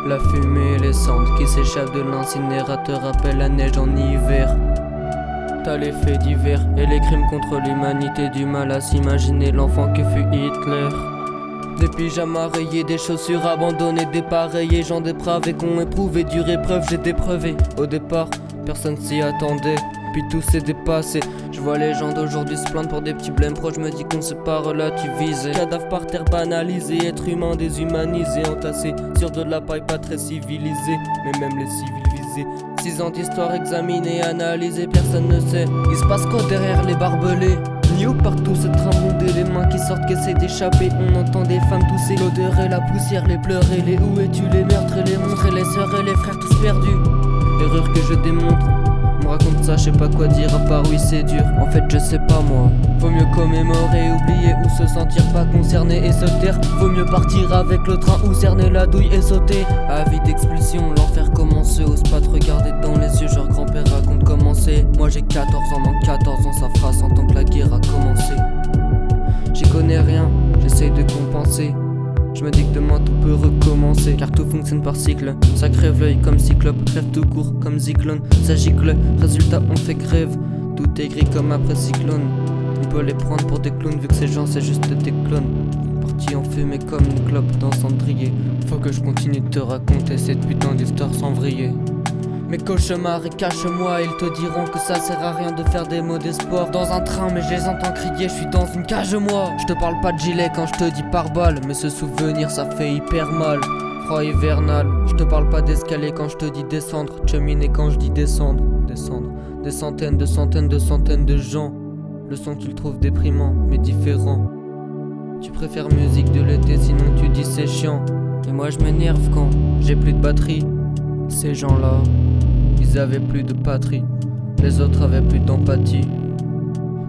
La fumée et les cendres qui s'échappent de l'incinérateur rappellent la neige en hiver. T'as les faits divers et les crimes contre l'humanité, du mal à s'imaginer l'enfant que fut Hitler. Des pyjamas rayés, des chaussures abandonnées, dépareillés, gens dépravés qu'on éprouvé dure épreuve, j'ai déprouvé. Au départ, personne s'y attendait, puis tout s'est dépassé. Je vois les gens d'aujourd'hui se plaindre pour des petits blèmes proches, je me dis qu'on sait pas relativiser. Cadavres par terre banalisés, êtres humains déshumanisés, entassés sur de la paille pas très civilisée, mais même les civils visés. 6 ans d'histoire examinée, analysée, personne ne sait. Il se passe quoi derrière les barbelés? New partout ce train bondé, les mains qui sortent, qui essaient d'échapper. On entend des femmes tousser, l'odeur et la poussière, les pleurs et les où es-tu, les meurtres et les monstres, et les sœurs et les frères tous perdus. L'erreur que je démontre, me raconte ça, je sais pas quoi dire à part oui c'est dur. En fait je sais pas moi. Vaut mieux commémorer, oublier ou se sentir pas concerné et se taire. Vaut mieux partir avec le train ou cerner la douille et sauter. Avis d'expulsion, l'enfer commence. Ose pas te regarder dans les yeux, genre grand-père raconte comment c'est. Moi j'ai 14 ans, dans 14 ans ça fera 100 ans que la guerre a commencé. J'y connais rien, j'essaye de compenser. Je me dis que demain tout peut recommencer, car tout fonctionne par cycle. Ça crève l'œil comme cyclope, crève tout court comme cyclone. Ça gicle, résultat on fait grève. Tout est gris comme après cyclone. On peut les prendre pour des clowns vu que ces gens c'est juste des clones. Partis en fumée comme une clope dans cendrier. Faut que je continue de te raconter cette putain d'histoire sans vriller. Mes cauchemars et cache-moi, ils te diront que ça sert à rien de faire des mots d'espoir dans un train, mais je les entends crier, je suis dans une cage moi. Je te parle pas de gilet quand je te dis pare-balles, mais ce souvenir ça fait hyper mal. Froid hivernal, je te parle pas d'escalier quand je te dis descendre, cheminer quand je dis descendre. Descendre, des centaines de gens. Le son qu'ils trouvent déprimant, mais différent. Tu préfères musique de l'été sinon tu dis c'est chiant. Et moi je m'énerve quand j'ai plus de batterie. Ces gens-là, ils avaient plus de patrie, les autres avaient plus d'empathie.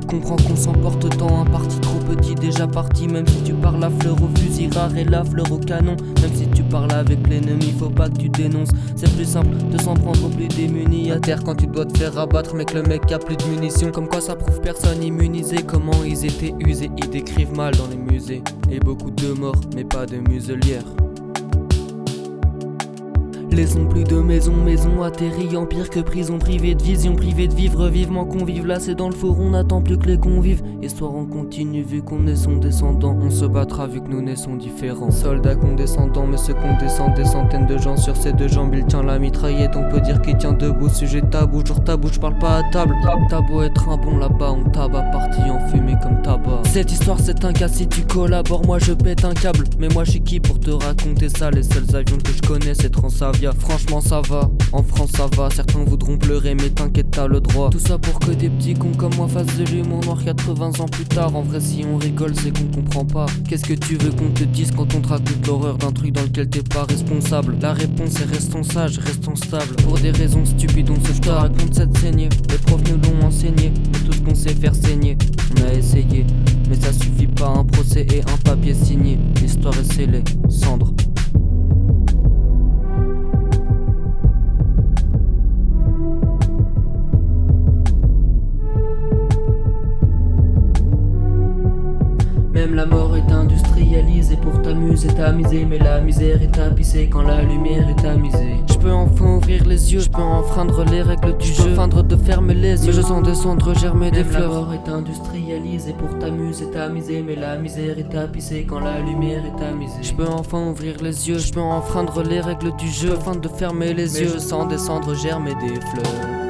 Comprends qu'on s'emporte tant, un parti trop petit déjà parti. Même si tu parles à fleur au fusil rare et la fleur au canon. Même si tu parles avec l'ennemi, faut pas que tu dénonces. C'est plus simple de s'en prendre aux plus démunis à terre quand tu dois te faire abattre, mais que le mec a plus de munitions. Comme quoi ça prouve personne immunisé, comment ils étaient usés. Ils décrivent mal dans les musées, et beaucoup de morts, mais pas de muselières. Laissons plus de maison atterrie en pire que prison, privée de vision, privée de vivre vivement qu'on vive. Là c'est dans le four, on n'attend plus que les convives. Histoire on continue vu qu'on est son descendant. On se battra vu que nous naissons différents. Soldats condescendants, mais ceux qu'on descend des centaines de gens sur ces deux jambes. Il tient la mitraillette, on peut dire qu'il tient debout. Sujet tabou, genre tabou, je parle pas à table. T'as beau être un bon là-bas, on tabac parti en fumée comme tabac. Cette histoire c'est un cas, si tu collabores, moi je pète un câble. Mais moi je suis qui pour te raconter ça? Les seuls avions que je connais c'est Transavia. Franchement ça va, en France ça va. Certains voudront pleurer mais t'inquiète t'as le droit. Tout ça pour que des petits cons comme moi fassent de l'humour noir 80 ans plus tard. En vrai si on rigole c'est qu'on comprend pas. Qu'est-ce que tu veux qu'on te dise quand on te raconte l'horreur d'un truc dans lequel t'es pas responsable? La réponse est restons sages, restons stables. Pour des raisons stupides on se raconte cette saignée. Les profs nous l'ont enseigné, mais tout ce qu'on sait faire saigner. On a essayé, mais ça suffit pas, un procès et un papier signé. L'histoire est scellée, cendre. Même la mort est industrialisée pour t'amuser, tamiser. Mais la misère est tapissée quand la lumière est tamisée. Je peux enfin ouvrir les yeux, je peux enfreindre les règles du jeu, feindre de fermer les yeux, mais je sens descendre germer des fleurs. La mort est industrialisée pour t'amuser, tamiser. Mais la misère est tapissée quand la lumière est tamisée. Je peux enfin ouvrir les yeux, je peux enfreindre les règles du jeu, feindre de fermer les yeux, mais je sens descendre germer des fleurs.